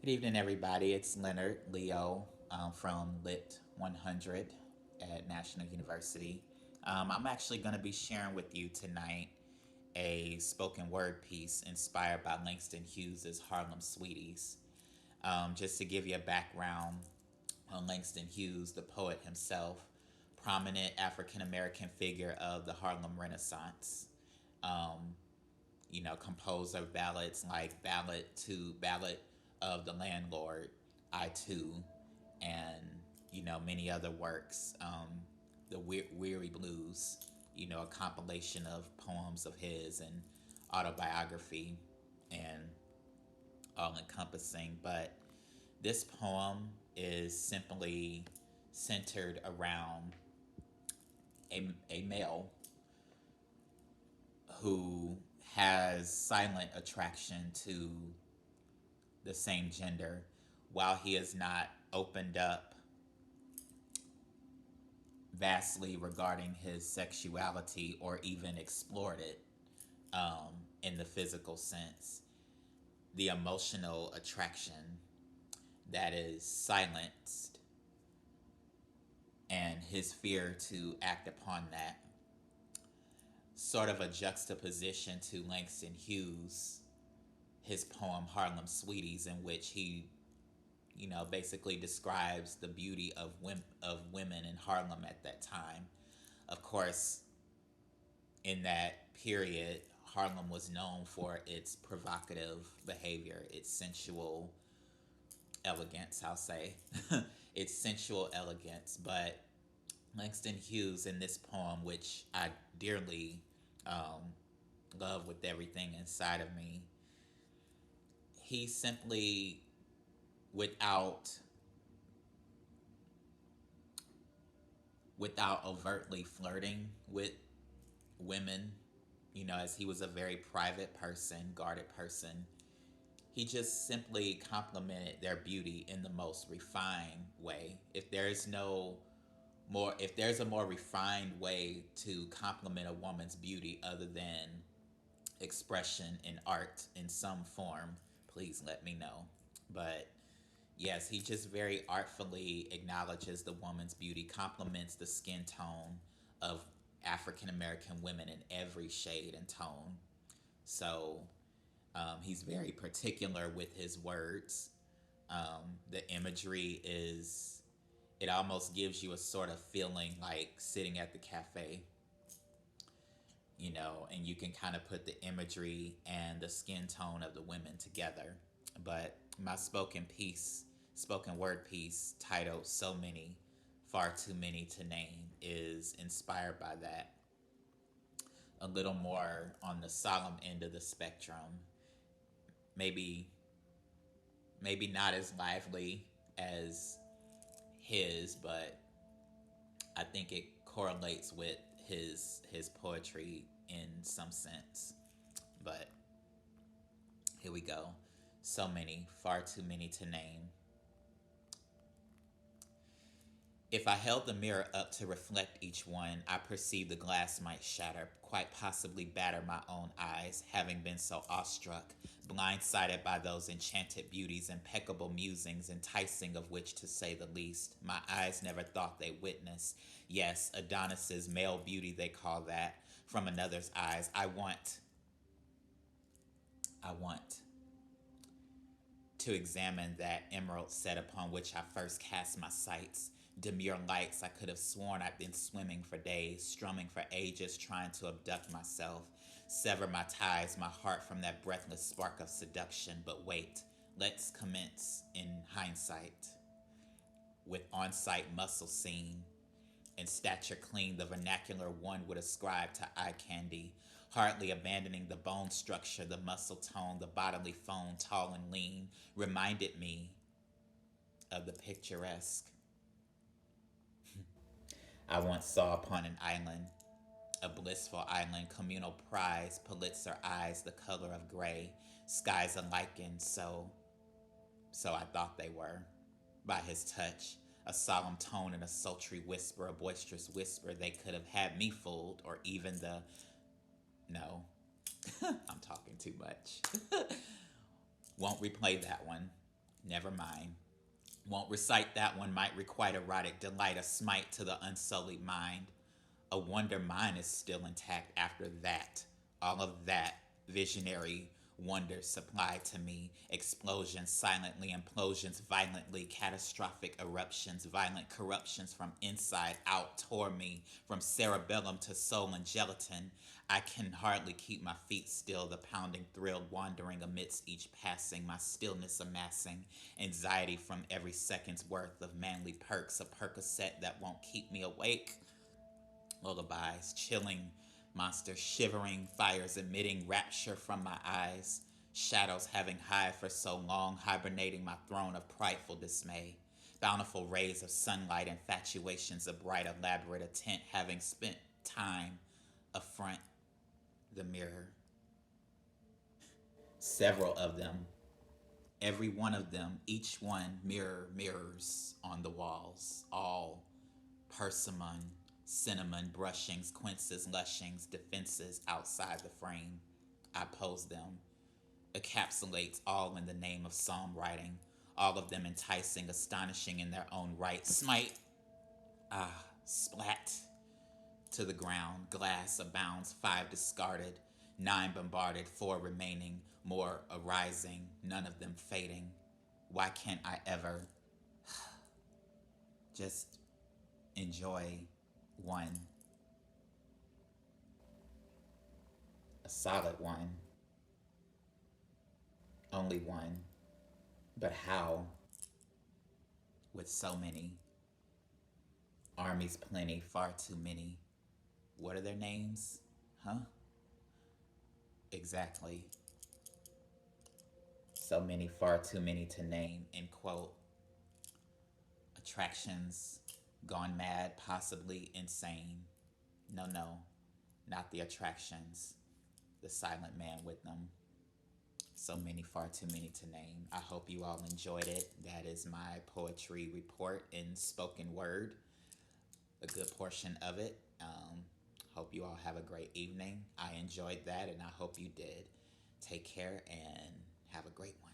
Good evening, everybody. It's Leonard Leo from Lit 100 at National University. I'm actually going to be sharing with you tonight a spoken word piece inspired by Langston Hughes' Harlem Sweeties. Just to give you a background on Langston Hughes, the poet himself, prominent African American figure of the Harlem Renaissance. Um, composer of ballads like Ballad of the Landlord, I Too, and, many other works. The Weary Blues, a compilation of poems of his and autobiography and all encompassing. But this poem is simply centered around a male who has silent attraction to the same gender while he has not opened up vastly regarding his sexuality or even explored it in the physical sense. The emotional attraction that is silenced and his fear to act upon that, sort of a juxtaposition to Langston Hughes, his poem Harlem Sweeties, in which he basically describes the beauty of women in Harlem at that time. Of course, in that period, Harlem was known for its provocative behavior, its sensual elegance, I'll say, its sensual elegance. But Langston Hughes in this poem, which I dearly um, love with everything inside of me, he simply, without overtly flirting with women, as he was a very private person, guarded person, he just simply complimented their beauty in the most refined way. If there's a more refined way to compliment a woman's beauty other than expression in art in some form, please let me know. But yes, he just very artfully acknowledges the woman's beauty, compliments the skin tone of African American women in every shade and tone. So he's very particular with his words. The imagery is, it almost gives you a sort of feeling like sitting at the cafe, and you can kind of put the imagery and the skin tone of the women together. But my spoken word piece titled So Many, Far Too Many to Name is inspired by that. A little more on the solemn end of the spectrum. Maybe not as lively as his, but I think it correlates with his poetry in some sense. But here we go. So many, far too many to name. If I held the mirror up to reflect each one, I perceived the glass might shatter, quite possibly batter my own eyes, having been so awestruck, blindsided by those enchanted beauties, impeccable musings, enticing of which to say the least, my eyes never thought they witnessed. Yes, Adonis's male beauty they call that, from another's eyes. I want to examine that emerald set upon which I first cast my sights. Demure lights, I could have sworn I'd been swimming for days, strumming for ages, trying to abduct myself, sever my ties, my heart from that breathless spark of seduction. But wait, let's commence in hindsight, with on-site muscle seen, and stature clean, the vernacular one would ascribe to eye candy, hardly abandoning the bone structure, the muscle tone, the bodily phone, tall and lean, reminded me of the picturesque I once saw upon an island, a blissful island, communal prize, Pulitzer eyes, the color of gray, skies unlikened, so I thought they were. By his touch, a solemn tone and a sultry whisper, a boisterous whisper, they could have had me fooled, or even the. No, I'm talking too much. Won't replay that one. Never mind. Won't recite that one, might requite erotic delight, a smite to the unsullied mind. A wonder mine is still intact after that. All of that visionary wonder supplied to me. Explosions silently, implosions violently, catastrophic eruptions, violent corruptions from inside out tore me, from cerebellum to soul and gelatin. I can hardly keep my feet still, the pounding thrill wandering amidst each passing, my stillness amassing, anxiety from every second's worth of manly perks, a Percocet that won't keep me awake. Lullabies, chilling monsters, shivering fires emitting rapture from my eyes, shadows having hide for so long, hibernating my throne of prideful dismay. Bountiful rays of sunlight, infatuations of bright, elaborate intent, having spent time affront the mirror. Several of them, every one of them, each one mirrors on the walls, all persimmon, cinnamon brushings, quinces, lushings, defenses outside the frame. I pose them, encapsulates all in the name of psalm writing, all of them enticing, astonishing in their own right. Smite, splat to the ground. Glass abounds, 5 discarded, 9 bombarded, 4 remaining, more arising, none of them fading. Why can't I ever just enjoy one, a solid one, only one? But how, with so many? Armies plenty, far too many. What are their names? Huh? Exactly. So many, far too many to name. End quote. Attractions gone mad, possibly insane. No, no, not the attractions. The silent man with them. So many, far too many to name. I hope you all enjoyed it. That is my poetry report in spoken word, a good portion of it. Hope you all have a great evening. I enjoyed that and I hope you did. Take care and have a great one.